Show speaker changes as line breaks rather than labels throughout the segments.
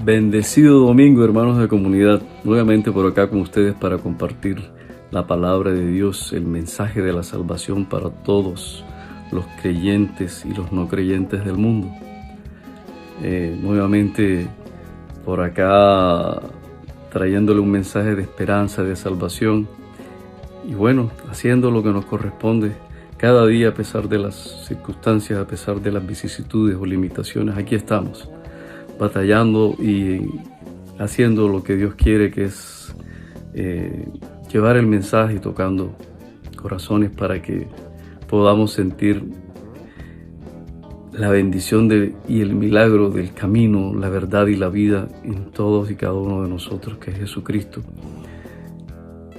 Bendecido domingo, hermanos de comunidad. Nuevamente por acá con ustedes para compartir la palabra de Dios, el mensaje de la salvación para todos los creyentes y los no creyentes del mundo. Nuevamente por acá trayéndole un mensaje de esperanza, de salvación y bueno, haciendo lo que nos corresponde cada día a pesar de las circunstancias, a pesar de las vicisitudes o limitaciones. Aquí estamos, batallando y haciendo lo que Dios quiere, que es llevar el mensaje y tocando corazones para que podamos sentir la bendición y el milagro del camino, la verdad y la vida en todos y cada uno de nosotros, que es Jesucristo,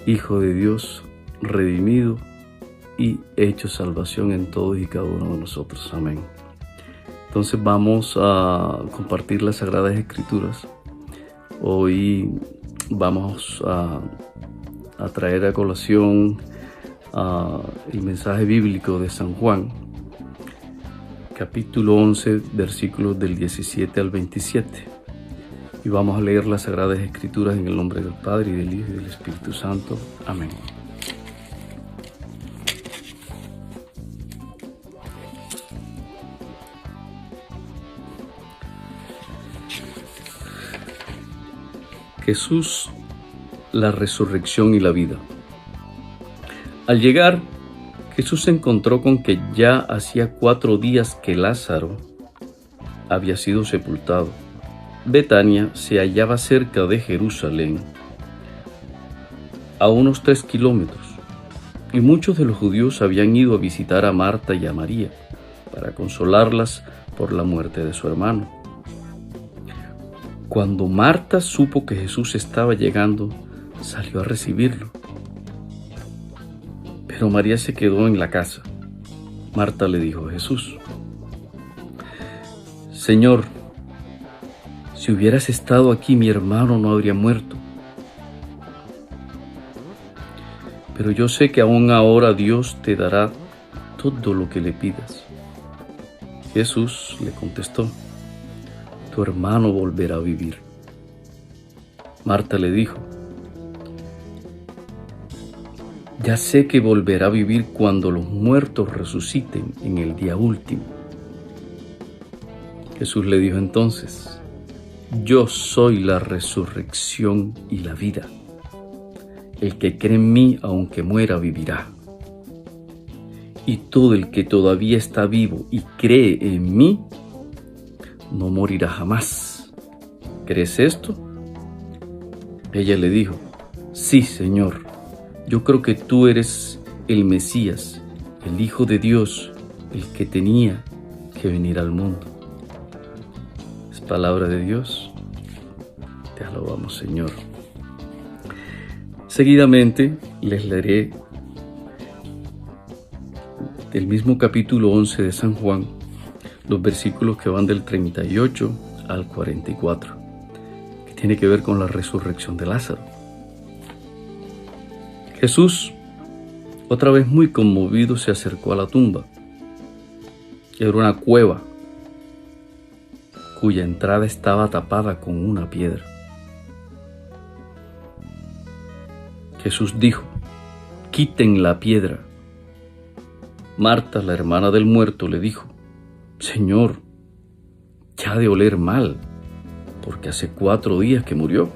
Hijo de Dios, redimido y hecho salvación en todos y cada uno de nosotros. Amén. Entonces vamos a compartir las Sagradas Escrituras. Hoy vamos a traer a colación el mensaje bíblico de San Juan, capítulo 11, versículos del 17 al 27. Y vamos a leer las Sagradas Escrituras en el nombre del Padre, y del Hijo, y del Espíritu Santo. Amén. Jesús, la resurrección y la vida. Al llegar, Jesús se encontró con que ya hacía 4 días que Lázaro había sido sepultado. Betania se hallaba cerca de Jerusalén, a unos 3 kilómetros, y muchos de los judíos habían ido a visitar a Marta y a María para consolarlas por la muerte de su hermano. Cuando Marta supo que Jesús estaba llegando, salió a recibirlo. Pero María se quedó en la casa. Marta le dijo a Jesús: Señor, si hubieras estado aquí, mi hermano no habría muerto. Pero yo sé que aún ahora Dios te dará todo lo que le pidas. Jesús le contestó: tu hermano volverá a vivir. Marta le dijo: ya sé que volverá a vivir cuando los muertos resuciten en el día último. Jesús le dijo entonces: yo soy la resurrección y la vida. El que cree en mí, aunque muera, vivirá. Y todo el que todavía está vivo y cree en mí, no morirá jamás. ¿Crees esto? Ella le dijo: sí, Señor, yo creo que tú eres el Mesías, el Hijo de Dios, el que tenía que venir al mundo. Es palabra de Dios. Te alabamos, Señor. Seguidamente les leeré del mismo capítulo 11 de San Juan, los versículos que van del 38 al 44, que tiene que ver con la resurrección de Lázaro. Jesús, otra vez muy conmovido, se acercó a la tumba. Era una cueva cuya entrada estaba tapada con una piedra. Jesús dijo: quiten la piedra. Marta, la hermana del muerto, le dijo: Señor, ya ha de oler mal, porque hace 4 días que murió.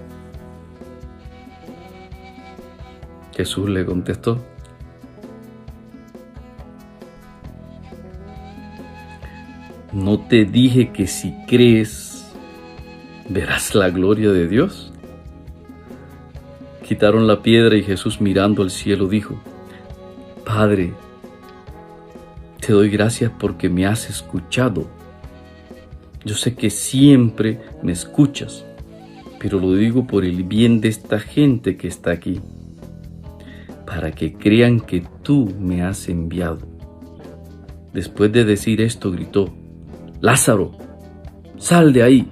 Jesús le contestó: ¿no te dije que si crees, verás la gloria de Dios? Quitaron la piedra y Jesús, mirando al cielo, dijo: Padre, te doy gracias porque me has escuchado. Yo sé que siempre me escuchas, pero lo digo por el bien de esta gente que está aquí, para que crean que tú me has enviado. Después de decir esto, gritó: Lázaro, sal de ahí.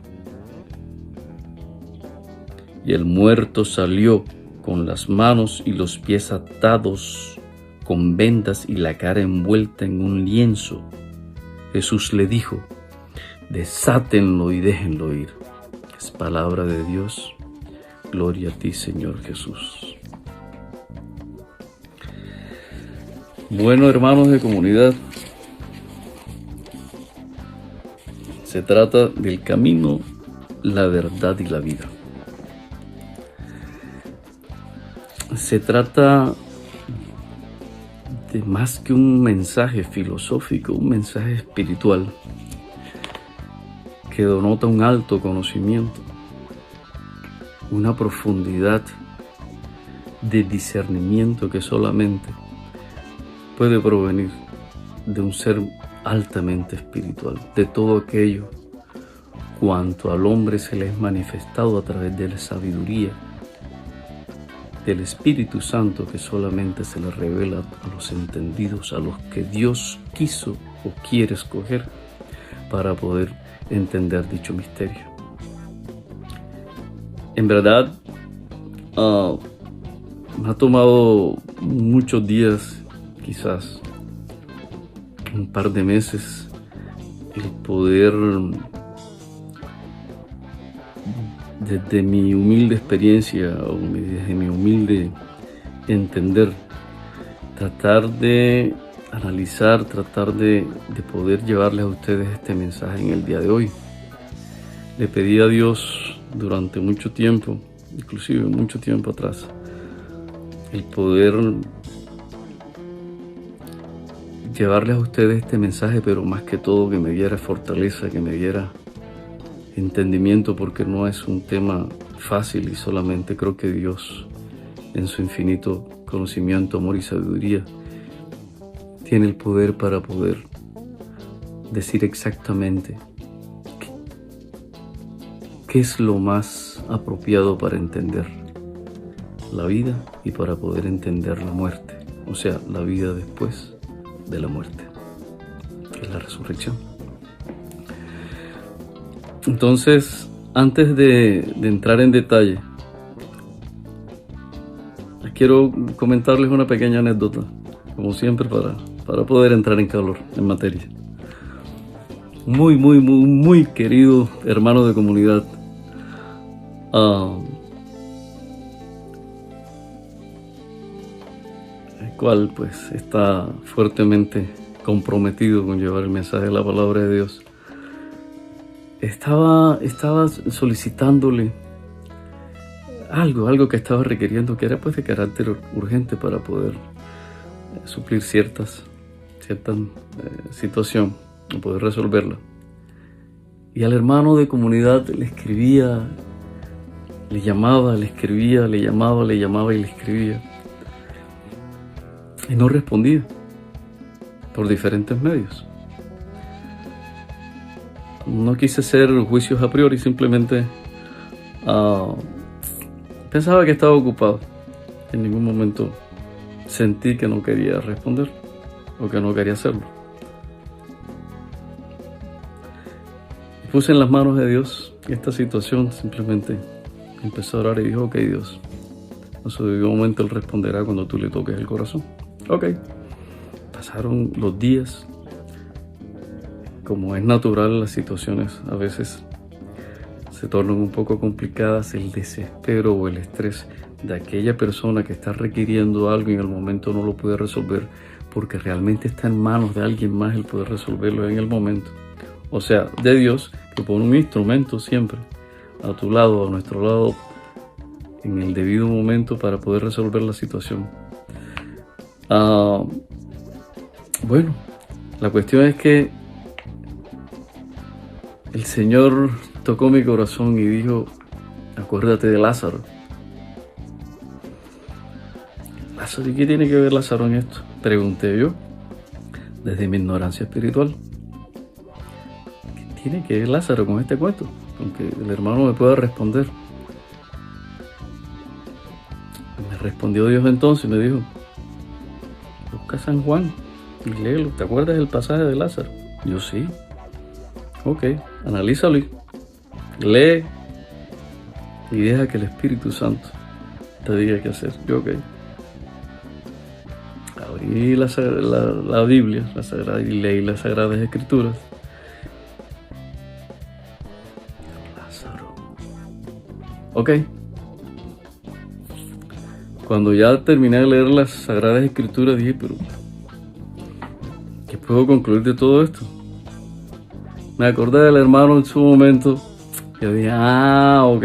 Y el muerto salió con las manos y los pies atados con vendas y la cara envuelta en un lienzo. Jesús le dijo: desátenlo y déjenlo ir. es palabra de Dios. Gloria a ti, Señor Jesús. Bueno, hermanos de comunidad, se trata del camino, la verdad y la vida. Se trata de más que un mensaje filosófico, un mensaje espiritual que denota un alto conocimiento, una profundidad de discernimiento que solamente puede provenir de un ser altamente espiritual, de todo aquello cuanto al hombre se le es manifestado a través de la sabiduría del Espíritu Santo, que solamente se le revela a los entendidos, a los que Dios quiso o quiere escoger para poder entender dicho misterio. En verdad, me ha tomado muchos días, quizás un par de meses, el poder, desde mi humilde experiencia o desde mi humilde entender, tratar de analizar, tratar de poder llevarles a ustedes este mensaje en el día de hoy. Le pedí a Dios durante mucho tiempo, inclusive mucho tiempo atrás, el poder llevarles a ustedes este mensaje, pero más que todo que me diera fortaleza, que me diera entendimiento, porque no es un tema fácil y solamente creo que Dios, en su infinito conocimiento, amor y sabiduría, tiene el poder para poder decir exactamente qué es lo más apropiado para entender la vida y para poder entender la muerte, o sea, la vida después de la muerte, que es la resurrección. Entonces, antes de entrar en detalle, quiero comentarles una pequeña anécdota, como siempre, para poder entrar en calor, en materia. Muy querido hermano de comunidad, el cual pues está fuertemente comprometido con llevar el mensaje de la palabra de Dios, estaba solicitándole algo que estaba requiriendo, que era pues de carácter urgente para poder suplir cierta situación y poder resolverla. Y al hermano de comunidad le escribía, le llamaba, le escribía, le llamaba, le llamaba y le escribía, y no respondía por diferentes medios. No quise hacer juicios a priori, simplemente pensaba que estaba ocupado. En ningún momento sentí que no quería responder o que no quería hacerlo. Puse en las manos de Dios esta situación, simplemente empecé a orar y dije: ok, Dios, en su debido momento Él responderá cuando tú le toques el corazón. Ok, pasaron los días. Como es natural, las situaciones a veces se tornan un poco complicadas. El desespero o el estrés de aquella persona que está requiriendo algo y en el momento no lo puede resolver, porque realmente está en manos de alguien más el poder resolverlo en el momento. O sea, de Dios, que pone un instrumento siempre a tu lado, a nuestro lado, en el debido momento para poder resolver la situación. Bueno, la cuestión es que el Señor tocó mi corazón y dijo: acuérdate de Lázaro. ¿Lázaro? ¿Y qué tiene que ver Lázaro en esto?, pregunté yo, desde mi ignorancia espiritual. ¿Qué tiene que ver Lázaro con este cuento? Aunque el hermano me pueda responder. Me respondió Dios entonces y me dijo: busca San Juan y léelo. ¿Te acuerdas del pasaje de Lázaro? Yo sí. Ok, analízalo y lee y deja que el Espíritu Santo te diga qué hacer. Yo, ok. Abrí la Biblia, y leí las Sagradas Escrituras. Lázaro, Ok. Cuando ya terminé de leer las Sagradas Escrituras dije, pero ¿qué puedo concluir de todo esto? Me acordé del hermano en su momento. Yo dije, ok.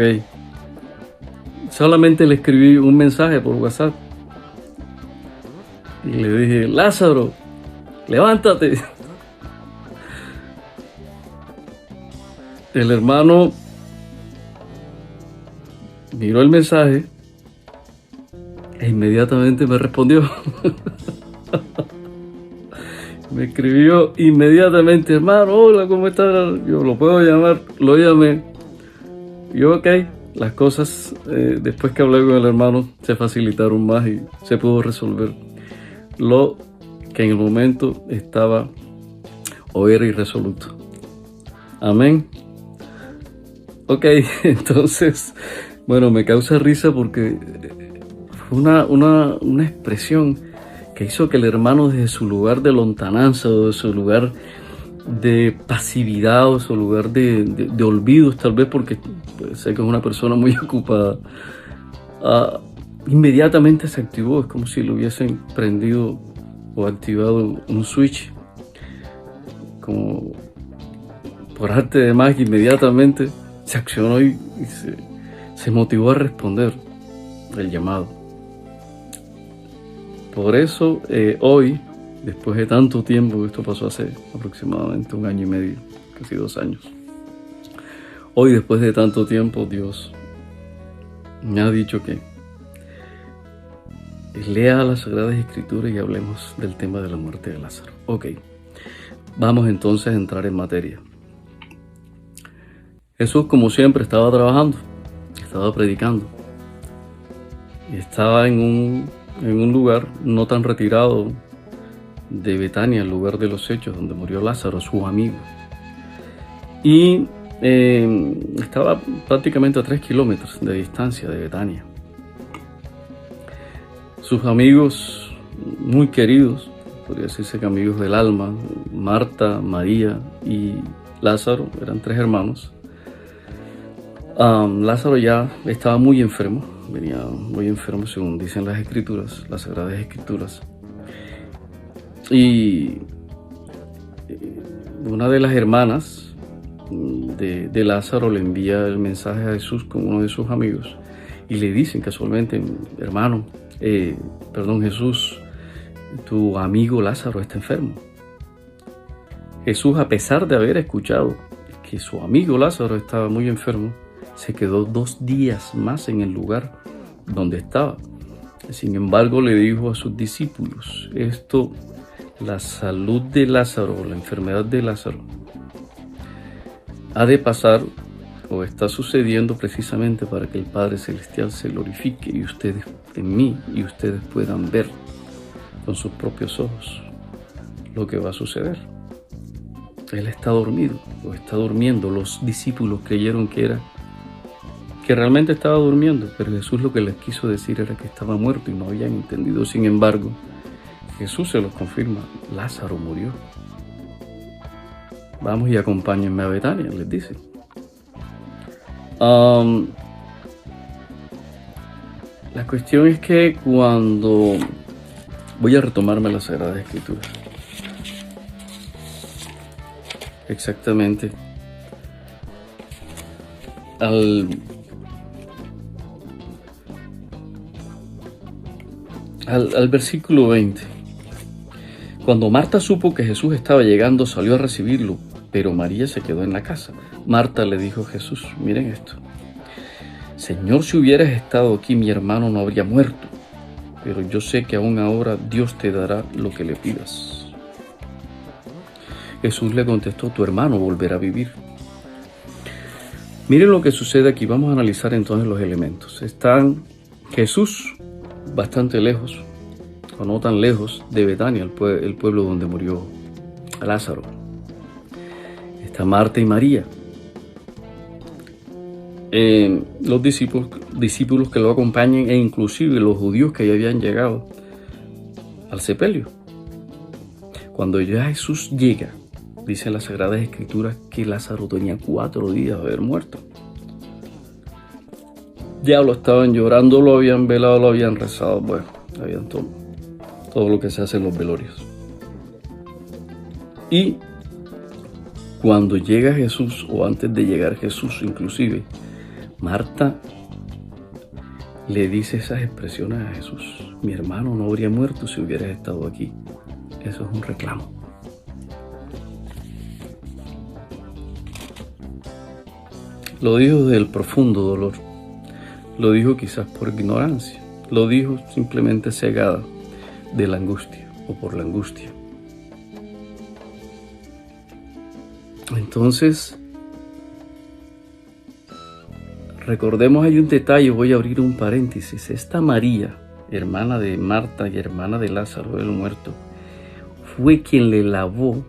Solamente le escribí un mensaje por WhatsApp. Y le dije, Lázaro, levántate. El hermano miró el mensaje e inmediatamente me respondió. Me escribió inmediatamente, hermano, hola, ¿cómo estás? Yo lo puedo llamar, lo llamé. Yo, ok, las cosas después que hablé con el hermano se facilitaron más y se pudo resolver lo que en el momento estaba o era irresoluto. Amén. Ok, entonces, bueno, me causa risa porque fue una expresión que hizo que el hermano desde su lugar de lontananza o de su lugar de pasividad o su lugar de olvidos, tal vez porque sé que es una persona muy ocupada, inmediatamente se activó. Es como si le hubiesen prendido o activado un switch, como por arte de magia. Inmediatamente se accionó y se motivó a responder el llamado. Por eso hoy, después de tanto tiempo, esto pasó hace aproximadamente 1 año y medio, casi 2 años. Hoy, después de tanto tiempo, Dios me ha dicho que lea las Sagradas Escrituras y hablemos del tema de la muerte de Lázaro. Ok, vamos entonces a entrar en materia. Jesús, como siempre, estaba trabajando, estaba predicando y estaba en un lugar no tan retirado de Betania, el lugar de los hechos donde murió Lázaro, su amigo. Y estaba prácticamente a 3 kilómetros de distancia de Betania. Sus amigos muy queridos, podría decirse que amigos del alma, Marta, María y Lázaro, eran 3 hermanos. Lázaro ya estaba muy enfermo, venía muy enfermo según dicen las escrituras, las Sagradas Escrituras. Y una de las hermanas de Lázaro le envía el mensaje a Jesús con uno de sus amigos y le dicen casualmente, hermano, Jesús, tu amigo Lázaro está enfermo. Jesús, a pesar de haber escuchado que su amigo Lázaro estaba muy enfermo, se quedó 2 días más en el lugar donde estaba. Sin embargo, le dijo a sus discípulos, la salud de Lázaro, la enfermedad de Lázaro, ha de pasar o está sucediendo precisamente para que el Padre Celestial se glorifique y ustedes en mí y ustedes puedan ver con sus propios ojos lo que va a suceder. Él está dormido o está durmiendo. Los discípulos creyeron que realmente estaba durmiendo, pero Jesús lo que les quiso decir era que estaba muerto y no habían entendido. Sin embargo, Jesús se los confirma, Lázaro murió. Vamos y acompáñenme a Betania, les dice. La cuestión es que cuando voy a retomarme las Sagradas Escrituras, exactamente al versículo 20. Cuando Marta supo que Jesús estaba llegando, salió a recibirlo, pero María se quedó en la casa. Marta le dijo a Jesús, miren esto, Señor, si hubieras estado aquí, mi hermano no habría muerto, pero yo sé que aún ahora Dios te dará lo que le pidas. Jesús le contestó, tu hermano volverá a vivir. Miren lo que sucede aquí. Vamos a analizar entonces los elementos. Están Jesús bastante lejos, o no tan lejos, de Betania, el pueblo donde murió Lázaro. Está Marta y María. Los discípulos que lo acompañan e inclusive los judíos que ya habían llegado al sepelio. Cuando ya Jesús llega, dice en las Sagradas Escrituras que Lázaro tenía 4 días de haber muerto. Ya lo estaban llorando, lo habían velado, lo habían rezado. Bueno, habían todo lo que se hace en los velorios. Y cuando llega Jesús, o antes de llegar Jesús inclusive, Marta le dice esas expresiones a Jesús: mi hermano no habría muerto si hubieras estado aquí. Eso es un reclamo. Lo dijo desde el profundo dolor. Lo dijo quizás por ignorancia. Lo dijo simplemente cegada de la angustia o por la angustia. Entonces, recordemos, hay un detalle, voy a abrir un paréntesis. Esta María, hermana de Marta y hermana de Lázaro el muerto, fue quien le lavó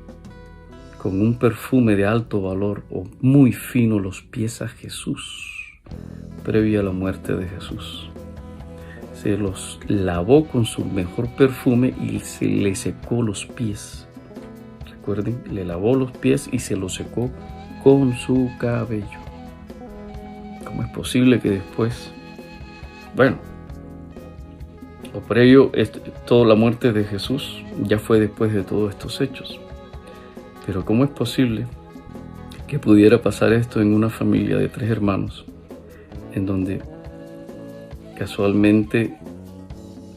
con un perfume de alto valor o muy fino los pies a Jesús, previo a la muerte de Jesús. Se los lavó con su mejor perfume y se le secó los pies. Recuerden, le lavó los pies y se los secó con su cabello. ¿Cómo es posible que después, o previo, toda la muerte de Jesús ya fue después de todos estos hechos? Pero ¿cómo es posible que pudiera pasar esto en una familia de 3 hermanos, en donde casualmente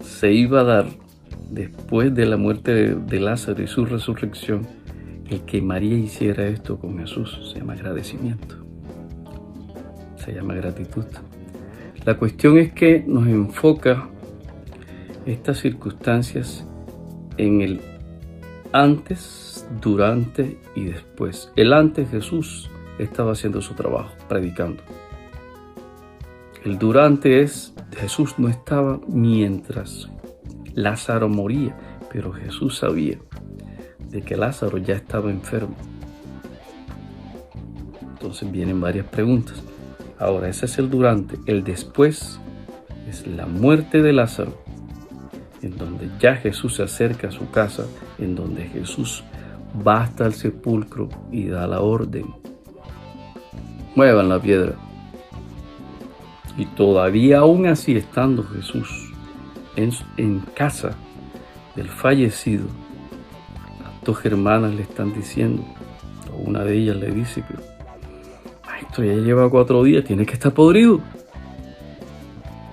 se iba a dar, después de la muerte de Lázaro y su resurrección, el que María hiciera esto con Jesús? Se llama agradecimiento, se llama gratitud. La cuestión es que nos enfoca estas circunstancias en el antes, durante y después. El antes, Jesús estaba haciendo su trabajo, predicando. El durante es, Jesús no estaba mientras Lázaro moría, pero Jesús sabía de que Lázaro ya estaba enfermo. Entonces vienen varias preguntas. Ahora, ese es el durante. El después es la muerte de Lázaro, en donde ya Jesús se acerca a su casa, en donde Jesús va hasta el sepulcro y da la orden: muevan la piedra. Y todavía aún así, estando Jesús en casa del fallecido, las 2 hermanas le están diciendo, o una de ellas le dice: pero maestro, ya lleva 4 días, tiene que estar podrido.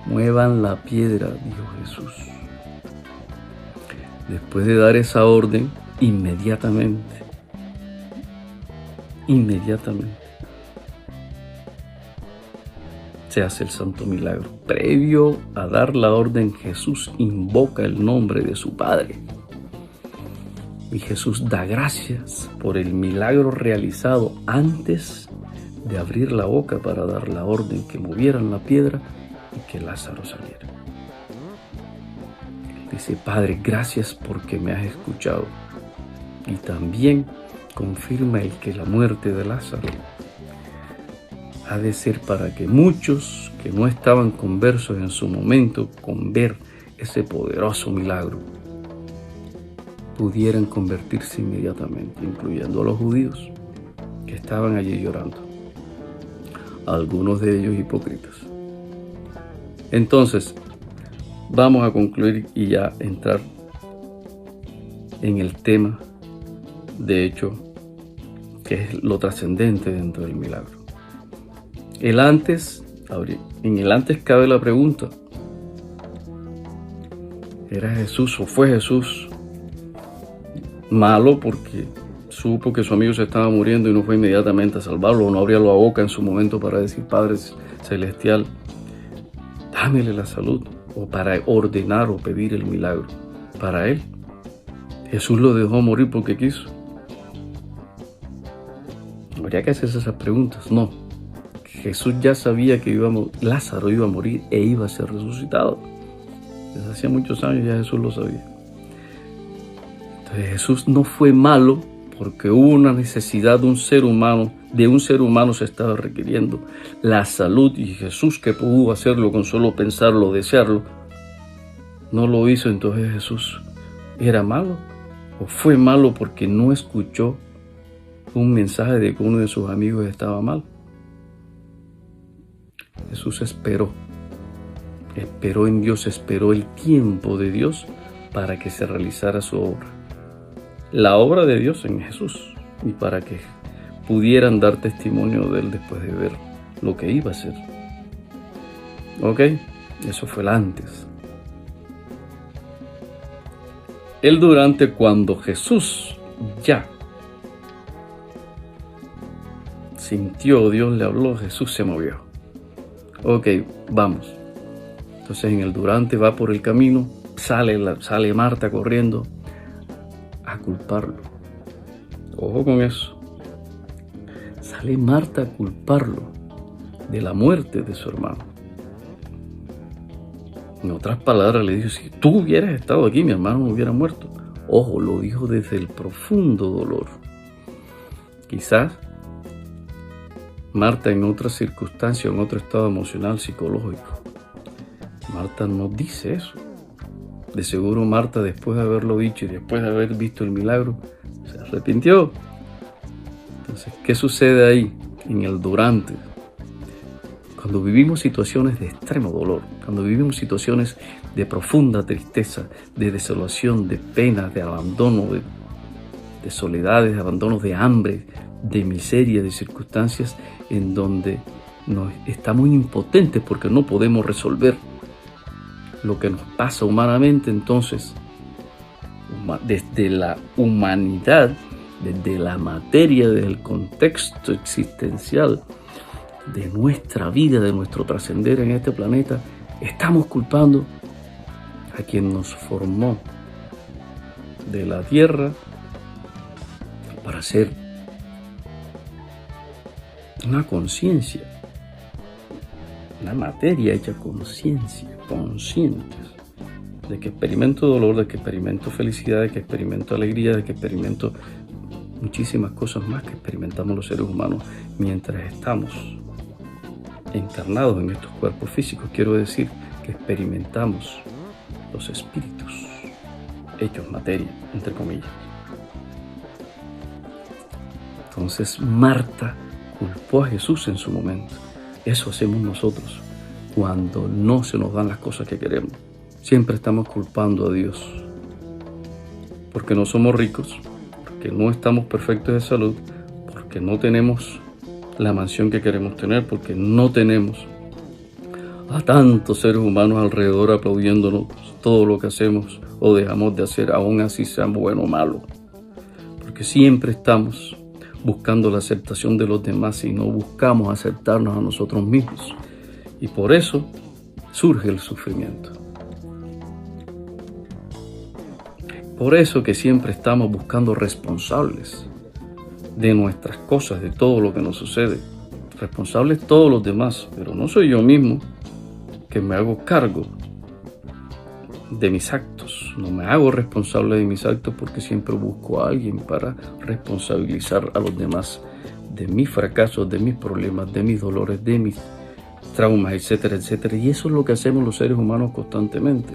Muevan la piedra, dijo Jesús. Después de dar esa orden, inmediatamente, se hace el santo milagro. Previo a dar la orden, Jesús invoca el nombre de su Padre. Y Jesús da gracias por el milagro realizado antes de abrir la boca para dar la orden que movieran la piedra y que Lázaro saliera. Dice: Padre, gracias porque me has escuchado. Y también confirma el que la muerte de Lázaro ha de ser para que muchos que no estaban conversos en su momento con ver ese poderoso milagro pudieran convertirse inmediatamente, incluyendo a los judíos que estaban allí llorando, algunos de ellos hipócritas. Entonces, vamos a concluir y ya entrar en el tema, de hecho, que es lo trascendente dentro del milagro. El antes, en el antes cabe la pregunta: ¿era Jesús o fue Jesús malo porque supo que su amigo se estaba muriendo y no fue inmediatamente a salvarlo, o no abrió la boca en su momento para decir: Padre Celestial, dámele la salud, o para ordenar o pedir el milagro para él? Jesús lo dejó morir porque quiso. Habría que hacerse esas preguntas. No, Jesús ya sabía que Lázaro iba a morir e iba a ser resucitado. Desde hacía muchos años ya Jesús lo sabía. Entonces Jesús no fue malo porque hubo una necesidad de un ser humano se estaba requiriendo la salud, y Jesús, que pudo hacerlo con solo pensarlo, desearlo, no lo hizo. Entonces Jesús era malo, o fue malo porque no escuchó un mensaje de que uno de sus amigos estaba mal. Jesús esperó esperó en Dios, esperó el tiempo de Dios para que se realizara su obra. La obra de Dios en Jesús, y para que pudieran dar testimonio de Él después de ver lo que iba a hacer. ¿Ok? Eso fue el antes. El durante, cuando Jesús ya sintió, Dios le habló, Jesús se movió. Ok, vamos. Entonces en el durante va por el camino, sale Marta corriendo a culparlo. Ojo con eso. Sale Marta a culparlo de la muerte de su hermano. En otras palabras le dijo, si tú hubieras estado aquí, mi hermano no hubiera muerto. Ojo, lo dijo desde el profundo dolor. Quizás Marta en otra circunstancia, en otro estado emocional, psicológico. Marta no dice eso. De seguro Marta, después de haberlo dicho y después de haber visto el milagro, se arrepintió. Entonces, ¿qué sucede ahí? En el durante. Cuando vivimos situaciones de extremo dolor, cuando vivimos situaciones de profunda tristeza, de desolación, de pena, de abandono, de soledades, de abandono, de hambre, de miseria, de circunstancias en donde estamos impotentes porque no podemos resolver lo que nos pasa humanamente, entonces, desde la humanidad, desde la materia, desde el contexto existencial de nuestra vida, de nuestro trascender en este planeta, estamos culpando a quien nos formó de la tierra para ser una conciencia, una materia hecha conciencia, conscientes de que experimento dolor, de que experimento felicidad, de que experimento alegría, de que experimento muchísimas cosas más que experimentamos los seres humanos mientras estamos encarnados en estos cuerpos físicos. Quiero decir que experimentamos los espíritus hechos materia, entre comillas. Entonces Marta culpó a Jesús en su momento. Eso hacemos nosotros cuando no se nos dan las cosas que queremos. Siempre estamos culpando a Dios porque no somos ricos, porque no estamos perfectos de salud, porque no tenemos la mansión que queremos tener, porque no tenemos a tantos seres humanos alrededor aplaudiéndonos todo lo que hacemos o dejamos de hacer, aún así seamos bueno o malo. Porque siempre estamos buscando la aceptación de los demás y no buscamos aceptarnos a nosotros mismos. Y por eso surge el sufrimiento. Por eso que siempre estamos buscando responsables de nuestras cosas, de todo lo que nos sucede. Responsables todos los demás, pero no soy yo mismo que me hago cargo de mis actos. No me hago responsable de mis actos porque siempre busco a alguien para responsabilizar a los demás de mis fracasos, de mis problemas, de mis dolores, de mis traumas, etcétera, etcétera. Y eso es lo que hacemos los seres humanos constantemente.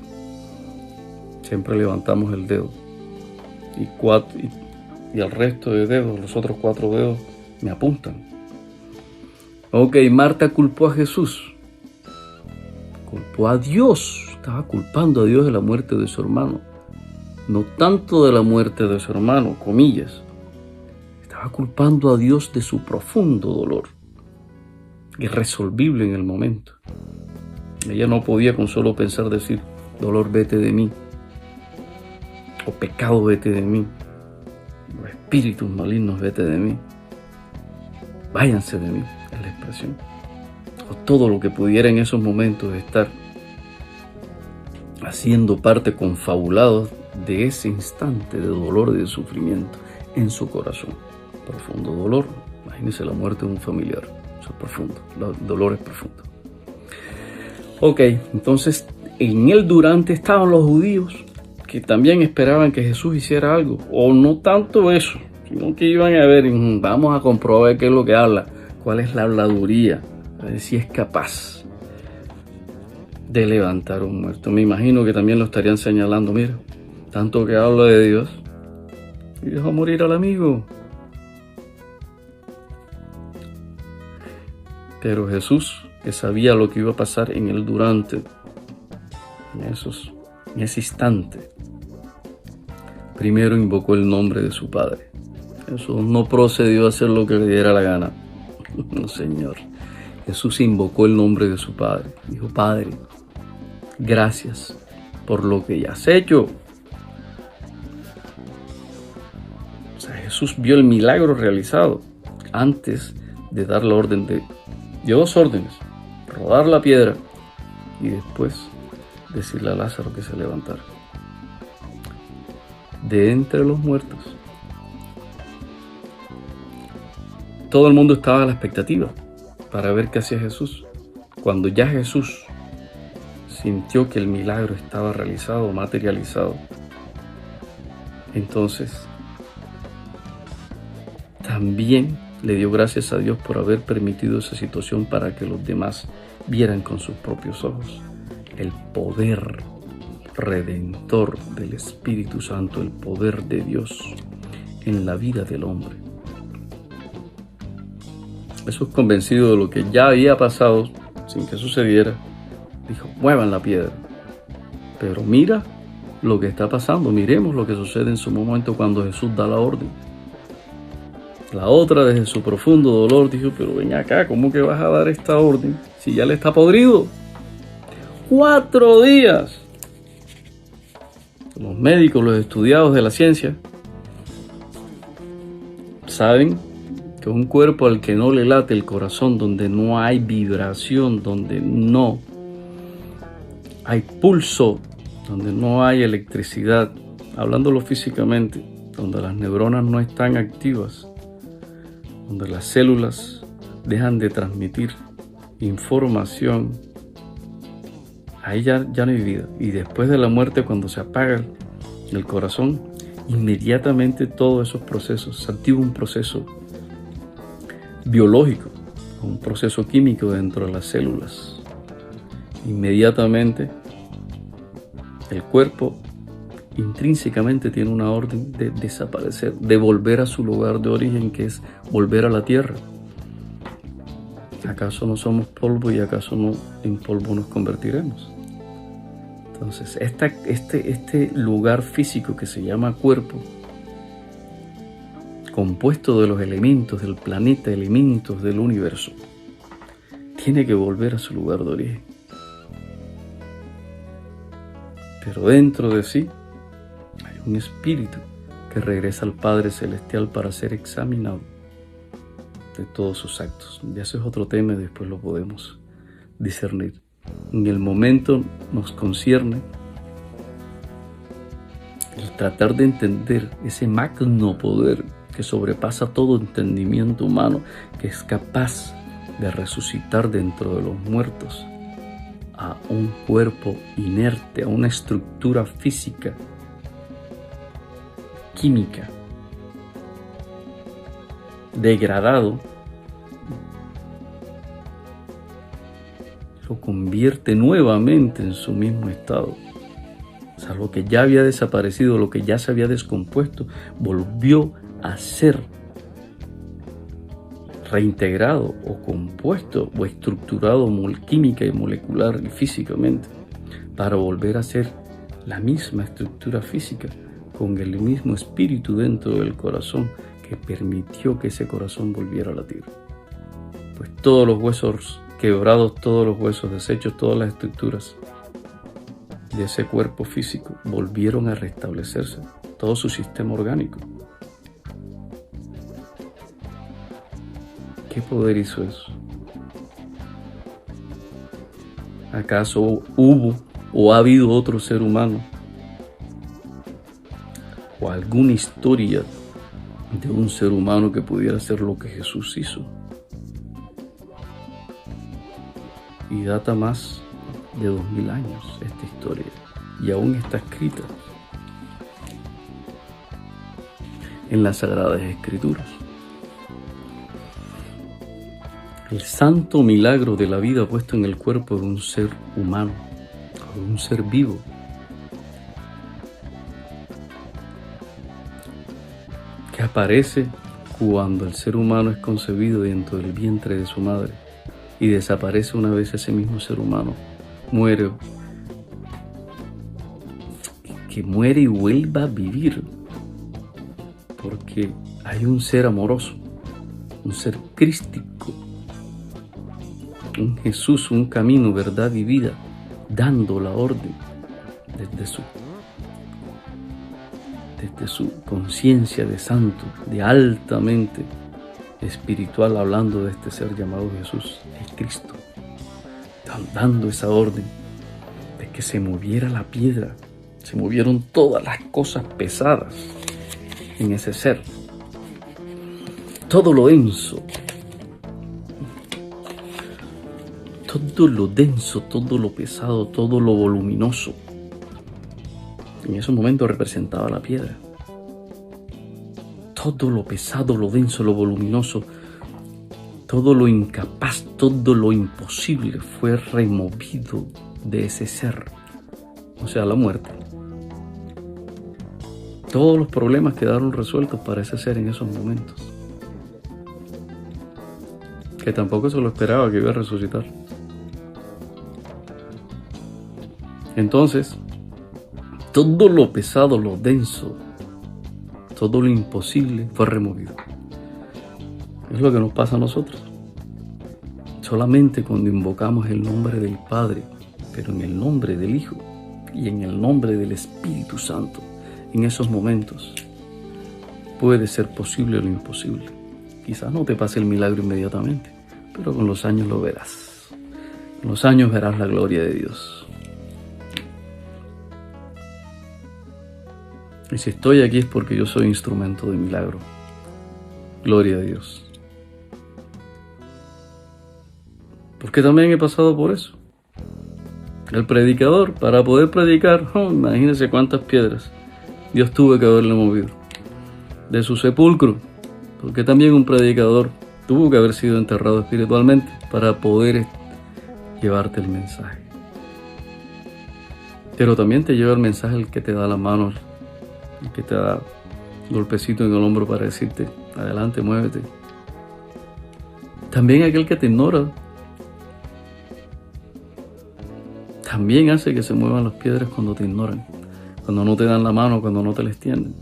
Siempre levantamos el dedo y el resto de dedos, los otros 4 dedos, me apuntan. Ok, Marta culpó a Jesús, culpó a Dios, estaba culpando a Dios de la muerte de su hermano. No tanto de la muerte de su hermano, comillas. Estaba culpando a Dios de su profundo dolor, irresolvible en el momento. Ella no podía con solo pensar decir, dolor, vete de mí, o pecado, vete de mí, o espíritus malignos, vete de mí, váyanse de mí, es la expresión. O todo lo que pudiera en esos momentos estar haciendo parte confabulado de ese instante de dolor y de sufrimiento en su corazón. Profundo dolor, imagínense la muerte de un familiar, eso es profundo, el dolor es profundo. Ok, entonces en el durante estaban los judíos que también esperaban que Jesús hiciera algo, o no tanto eso, sino que iban a ver, vamos a comprobar qué es lo que habla, cuál es la habladuría, a ver si es capaz de levantar un muerto. Me imagino que también lo estarían señalando, mira, tanto que habla de Dios y dejó morir al amigo. Pero Jesús, que sabía lo que iba a pasar en el durante, en ese instante, primero invocó el nombre de su Padre. Jesús no procedió a hacer lo que le diera la gana. No, Señor. Jesús invocó el nombre de su Padre. Dijo: Padre, gracias por lo que ya has hecho. O sea, Jesús vio el milagro realizado antes de dar la orden dio 2 órdenes: rodar la piedra y después decirle a Lázaro que se levantara de entre los muertos. Todo el mundo estaba a la expectativa para ver qué hacía Jesús. Cuando ya Jesús sintió que el milagro estaba realizado, materializado, entonces también le dio gracias a Dios por haber permitido esa situación para que los demás vieran con sus propios ojos el poder redentor del Espíritu Santo, el poder de Dios en la vida del hombre. Jesús, convencido de lo que ya había pasado sin que sucediera, dijo: muevan la piedra. Pero mira lo que está pasando, miremos lo que sucede en su momento cuando Jesús da la orden. La otra, desde su profundo dolor, dijo: pero ven acá, ¿cómo que vas a dar esta orden si ya le está podrido? 4 días. Los médicos, los estudiados de la ciencia, saben que un cuerpo al que no le late el corazón, donde no hay vibración, donde no hay pulso, donde no hay electricidad, hablándolo físicamente, donde las neuronas no están activas, donde las células dejan de transmitir información, ahí ya no hay vida. Y después de la muerte, cuando se apaga el corazón, inmediatamente todos esos procesos, se activa un proceso biológico, un proceso químico dentro de las células. Inmediatamente el cuerpo intrínsecamente tiene una orden de desaparecer, de volver a su lugar de origen, que es volver a la tierra. ¿Acaso no somos polvo y acaso no en polvo nos convertiremos? Entonces, este lugar físico que se llama cuerpo, compuesto de los elementos del planeta, elementos del universo, tiene que volver a su lugar de origen. Pero dentro de sí hay un espíritu que regresa al Padre Celestial para ser examinado de todos sus actos. Y eso es otro tema y después lo podemos discernir. En el momento nos concierne el tratar de entender ese magno poder que sobrepasa todo entendimiento humano, que es capaz de resucitar dentro de los muertos a un cuerpo inerte, a una estructura física, química, degradado, lo convierte nuevamente en su mismo estado. O sea, lo que ya había desaparecido, lo que ya se había descompuesto, volvió a ser reintegrado o compuesto o estructurado química y molecular y físicamente, para volver a ser la misma estructura física con el mismo espíritu dentro del corazón que permitió que ese corazón volviera a latir. Pues todos los huesos quebrados, todos los huesos deshechos, todas las estructuras de ese cuerpo físico volvieron a restablecerse, todo su sistema orgánico. ¿Qué poder hizo eso? ¿Acaso hubo o ha habido otro ser humano o alguna historia de un ser humano que pudiera hacer lo que Jesús hizo? Y data más de 2000 años esta historia, y aún está escrita en las Sagradas Escrituras. El santo milagro de la vida puesto en el cuerpo de un ser humano, de un ser vivo, que aparece cuando el ser humano es concebido dentro del vientre de su madre y desaparece una vez ese mismo ser humano muere que muere y vuelva a vivir. Porque hay un ser amoroso, un ser crístico, un Jesús, un camino, verdad y vida, dando la orden desde su conciencia de santo, de altamente espiritual, hablando de este ser llamado Jesús, el Cristo, dando esa orden de que se moviera la piedra, se movieron todas las cosas pesadas en ese ser, todo lo denso, todo lo pesado, todo lo voluminoso. En ese momento representaba la piedra. Todo lo pesado, lo denso, lo voluminoso, todo lo incapaz, todo lo imposible fue removido de ese ser, o sea, la muerte. Todos los problemas quedaron resueltos para ese ser en esos momentos, que tampoco se lo esperaba que iba a resucitar. Entonces, todo lo pesado, lo denso, todo lo imposible fue removido. Es lo que nos pasa a nosotros. Solamente cuando invocamos el nombre del Padre, pero en el nombre del Hijo y en el nombre del Espíritu Santo, en esos momentos puede ser posible lo imposible. Quizás no te pase el milagro inmediatamente, pero con los años lo verás. Con los años verás la gloria de Dios. Y si estoy aquí es porque yo soy instrumento de milagro. Gloria a Dios. Porque también he pasado por eso. El predicador, para poder predicar, imagínense cuántas piedras Dios tuvo que haberle movido de su sepulcro. Porque también un predicador tuvo que haber sido enterrado espiritualmente para poder llevarte el mensaje. Pero también te lleva el mensaje el que te da la mano, el que te da golpecito en el hombro para decirte, adelante, muévete. También aquel que te ignora. También hace que se muevan las piedras cuando te ignoran, cuando no te dan la mano, cuando no te la extienden.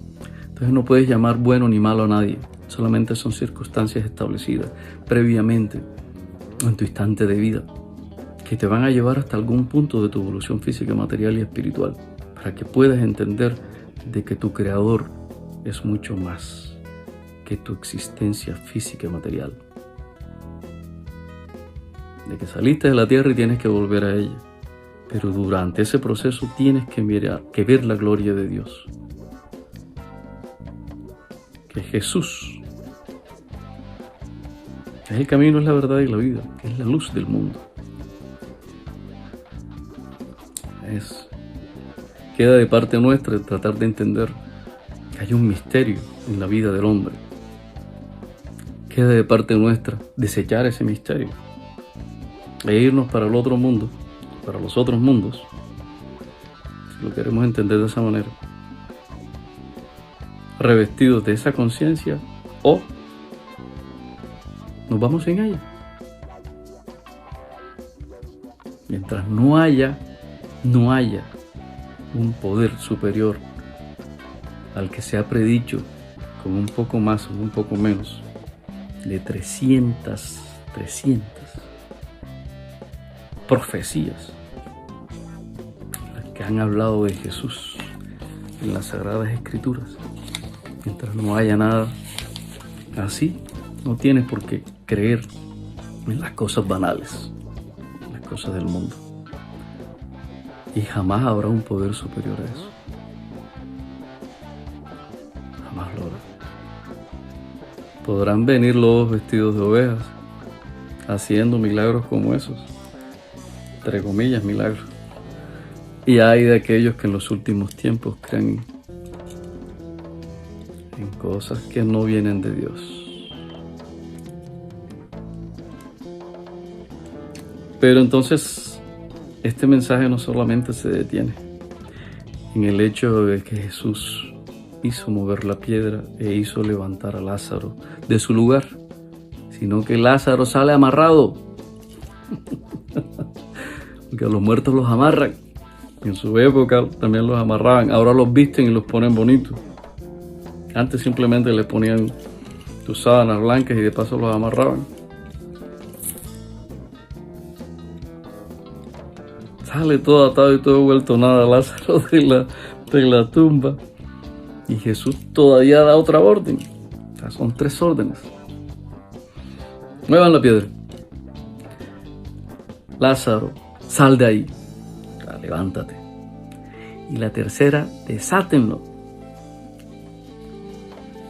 Entonces no puedes llamar bueno ni malo a nadie. Solamente son circunstancias establecidas previamente en tu instante de vida que te van a llevar hasta algún punto de tu evolución física, material y espiritual para que puedas entender de que tu creador es mucho más que tu existencia física y material. De que saliste de la tierra y tienes que volver a ella. Pero durante ese proceso tienes que ver la gloria de Dios. Que Jesús es el camino, es la verdad y la vida, que es la luz del mundo. Queda de parte nuestra tratar de entender que hay un misterio en la vida del hombre. Queda de parte nuestra desechar ese misterio e irnos para el otro mundo, para los otros mundos, si lo queremos entender de esa manera, revestidos de esa conciencia, o nos vamos sin ella. Mientras no haya un poder superior al que se ha predicho con un poco más o un poco menos de 300 profecías las que han hablado de Jesús en las Sagradas Escrituras. Mientras no haya nada así, no tienes por qué creer en las cosas banales, en las cosas del mundo. Y jamás habrá un poder superior a eso. Jamás lo habrá. Podrán venir lobos vestidos de ovejas haciendo milagros como esos, entre comillas milagros. Y hay de aquellos que en los últimos tiempos creen en cosas que no vienen de Dios. Pero entonces este mensaje no solamente se detiene en el hecho de que Jesús hizo mover la piedra e hizo levantar a Lázaro de su lugar, sino que Lázaro sale amarrado, porque a los muertos los amarran En su época también los amarraban, ahora los visten y los ponen bonitos. Antes simplemente les ponían sus sábanas blancas y de paso los amarraban. Sale todo atado y todo vuelto nada Lázaro de la tumba. Y Jesús todavía da otra orden. O sea, son 3 órdenes. Muevan la piedra. Lázaro, sal de ahí. O sea, levántate. Y la tercera, desátenlo.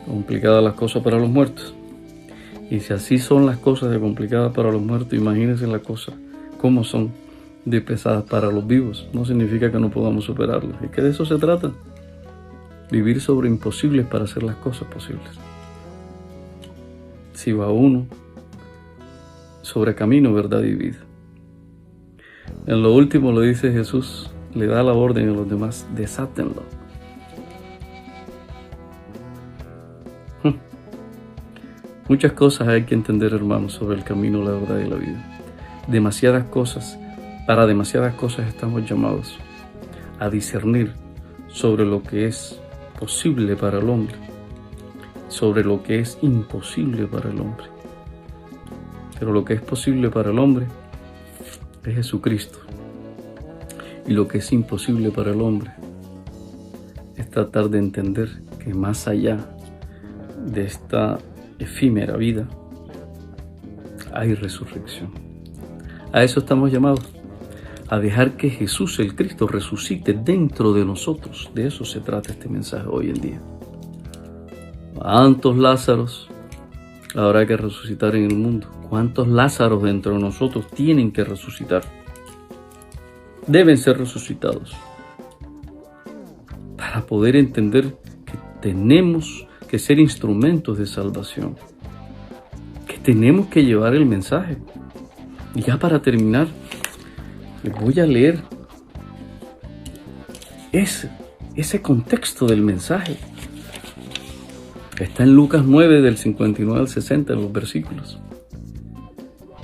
Complicadas las cosas para los muertos. Y si así son las cosas de complicadas para los muertos, imagínense las cosas, cómo son de pesadas para los vivos. No significa que no podamos superarlas. Es que de eso se trata. Vivir sobre imposibles para hacer las cosas posibles. Si va uno sobre camino, verdad y vida. En lo último lo dice Jesús, le da la orden a los demás, desátenlo. Muchas cosas hay que entender, hermanos, sobre el camino, la verdad y la vida. Demasiadas cosas, para demasiadas cosas estamos llamados a discernir sobre lo que es posible para el hombre, sobre lo que es imposible para el hombre. Pero lo que es posible para el hombre es Jesucristo. Y lo que es imposible para el hombre es tratar de entender que más allá de esta efímera vida hay resurrección. A eso estamos llamados, a dejar que Jesús el Cristo resucite dentro de nosotros. De eso se trata este mensaje hoy en día. ¿Cuántos Lázaros habrá que resucitar en el mundo? ¿Cuántos Lázaros dentro de nosotros tienen que resucitar? Deben ser resucitados para poder entender que tenemos que ser instrumentos de salvación, que tenemos que llevar el mensaje. Y ya para terminar, les voy a leer ese contexto del mensaje. Está en Lucas 9, del 59 al 60, en los versículos.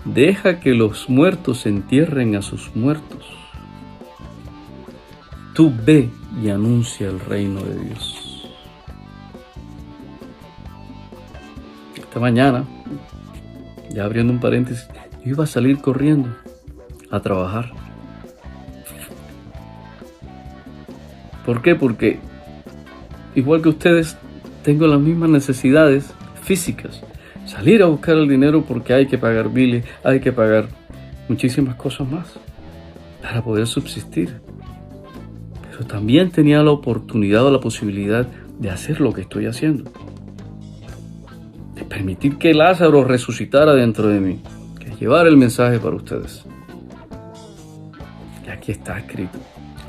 Deja que los muertos entierren a sus muertos. Tú ve y anuncia el reino de Dios. Esta mañana, ya abriendo un paréntesis, yo iba a salir corriendo a trabajar. ¿Por qué? Porque igual que ustedes, tengo las mismas necesidades físicas. Salir a buscar el dinero porque hay que pagar biles, hay que pagar muchísimas cosas más para poder subsistir. Pero también tenía la oportunidad o la posibilidad de hacer lo que estoy haciendo. De permitir que Lázaro resucitara dentro de mí. Que llevar el mensaje para ustedes. Y aquí está escrito.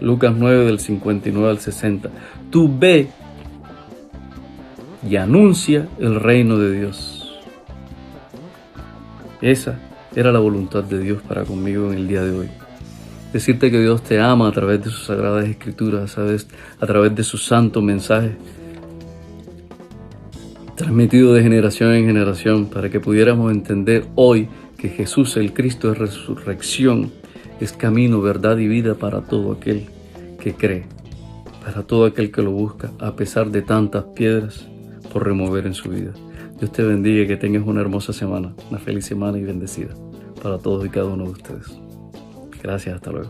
Lucas 9, del 59 al 60. Tú ve y anuncia el reino de Dios. Esa era la voluntad de Dios para conmigo en el día de hoy. Decirte que Dios te ama a través de sus sagradas escrituras, ¿sabes? A través de su santo mensaje, transmitido de generación en generación, para que pudiéramos entender hoy que Jesús el Cristo es resurrección, es camino, verdad y vida para todo aquel que cree, para todo aquel que lo busca, a pesar de tantas piedras por remover en su vida. Dios te bendiga y que tengas una hermosa semana, una feliz semana y bendecida para todos y cada uno de ustedes. Gracias, hasta luego.